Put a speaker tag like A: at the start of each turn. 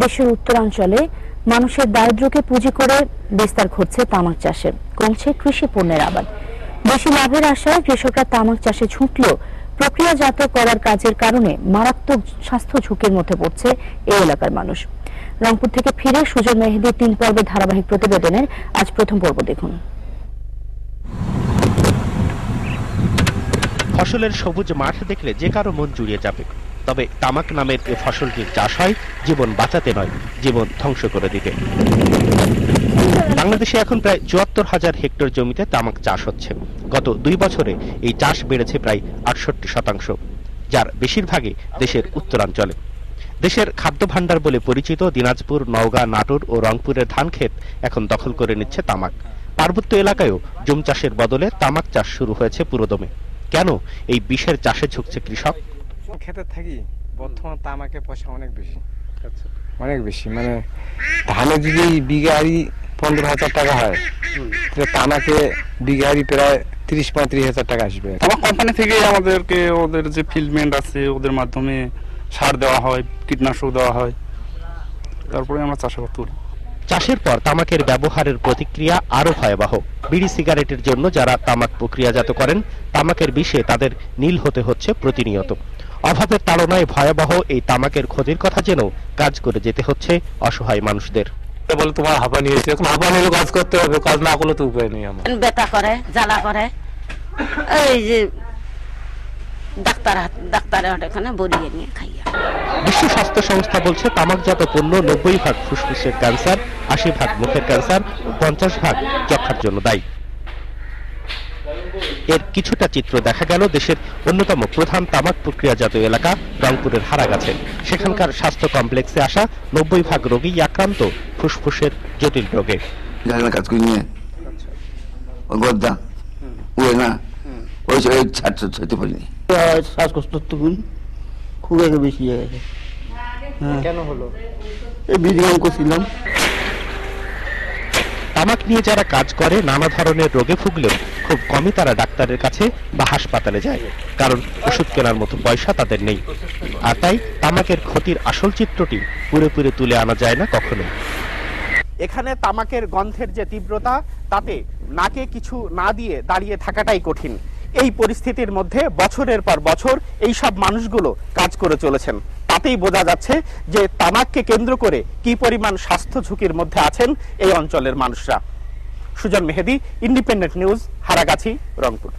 A: দেশের উত্তরাঞ্চলে মানুষের দারিদ্র্যকে পুঁজি করে বিস্তার ঘটছে তামাক চাষে, কমছে কৃষি পণ্যের আবাদ। বেশি লাভের আশায় কৃষকরা তামাক চাষে ছুটলেও প্রক্রিয়াজাত করার কাজের কারণে মারাত্মক স্বাস্থ্য ঝুঁকির মধ্যে পড়ছে এই এলাকার মানুষ। রংপুর থেকে ফিরে সুজন মেহেদী 3 পর্বের ধারাবাহিক প্রতিবেদনের আজ প্রথম পর্ব দেখুন।
B: ফসলের সবুজ মাঠ দেখলে যে কারো মন জুড়িয়ে যাবে। তবে তামাক নামের এ ফসলটির চাষ হয় জীবন বাঁচাতে নয়, জীবন ধ্বংস করে দিতে। বাংলাদেশে এখন প্রায় ৭৪,০০০ হেক্টর জমিতে তামাক চাষ হচ্ছে। গত 2 বছরে এই চাষ বেড়েছে প্রায় ৬৮%, যার বেশিরভাগই দেশের উত্তরাঞ্চলে। দেশের খাদ্য ভাণ্ডার বলে পরিচিত দিনাজপুর, নওগাঁ, নাটোর ও রংপুরের ধান ক্ষেত এখন দখল করে নিচ্ছে তামাক। পার্বত্য এলাকায়ও জুম চাষের বদলে তামাক চাষ শুরু হয়েছে পুরোদমে। কেন এই বিষের চাষে ঝুঁকছে কৃষক?
C: খেতে থাকি বর্তমান তামাকের পয়সা অনেক বেশি, অনেক বেশি। মানে ধানে যদি বিঘারি 15,000 টাকা হয়, তামাকে বিঘারি প্রায় 30-35,000 টাকা আসবে।
D: তামাক কোম্পানি থেকে আমাদেরকে ওদের যে ফিল্ডমেন্ট আছে ওদের মাধ্যমে সার দেওয়া হয়, কীটনাশক দেওয়া হয়, তারপরে আমরা চাষাবাদ করি।
B: চাষের পর তামাকের ব্যবহারের প্রতিক্রিয়া আরো ভয়াবহ। বিড়ি সিগারেটের জন্য যারা তামাক প্রক্রিয়াজাত করেন, তামাকের বিষে তাদের নীল হতে হচ্ছে প্রতিনিয়ত। অভাবের তাড়নায় ভয়াবহ এই তামাকের ক্ষতির কথা জেনেও কাজ করে যেতে হচ্ছে অসহায় মানুষদের।
E: বলে তোমার হাঁপানি হয়েছে, এখন হাঁপানি হলে কাজ করতে হবে, কাজ না করলে তো উপায় নেই। আমার
F: ব্যথা করে, জ্বালা করে, এই যে ডাক্তারের ওখানে বলিয়ে নিয়ে খাইয়া।
B: বিশ্ব স্বাস্থ্য সংস্থা বলছে তামাকজাত পণ্য 90% ফুসফুসের ক্যান্সার, 80% মুখের ক্যান্সার ও 50% যক্ষার জন্য দায়ী। এর কিছুটা চিত্র দেখা গেল দেশের অন্যতম প্রধান তামাক প্রক্রিয়াজাত এলাকা রংপুরের হারাগাছে। সেখানকার স্বাস্থ্য কমপ্লেক্সে আসা 90% রোগী আক্রান্ত ফুসফুসের জটিল রোগে।
G: কাজ করি নিয়ে গদ্দা উড়ে না, ওই ছাড়তে পারিনি। শ্বাসকষ্ট খুব বেশি হয়ে গেছে।
C: কেন হলো?
G: এই বিরিয়ানি করছিলাম।
B: তামাক নিয়ে যারা কাজ করে নানা ধরনের রোগে ভুগলেও খুব কমই তারা ডাক্তারের কাছে বা হাসপাতালে যায়, কারণ ওষুধ কেনার মতো পয়সা তাদের নেই। আর তাই তামাকের ক্ষতির আসল চিত্রটি পুরোপুরি তুলে আনা যায় না কখনো। এখানে তামাকের গন্ধের যে তীব্রতা, তাতে নাকে কিছু না দিয়ে দাঁড়িয়ে থাকাটাই কঠিন। এই পরিস্থিতির মধ্যে বছরের পর বছর এই সব মানুষগুলো কাজ করে চলেছেন। তাতেই বোঝা যাচ্ছে যে তামাককে কেন্দ্র করে কি পরিমাণ স্বাস্থ্য ঝুঁকির মধ্যে আছেন এই অঞ্চলের মানুষরা। সুজন মেহেদী, ইন্ডিপেন্ডেন্ট নিউজ, হারাগাছি, রংপুর।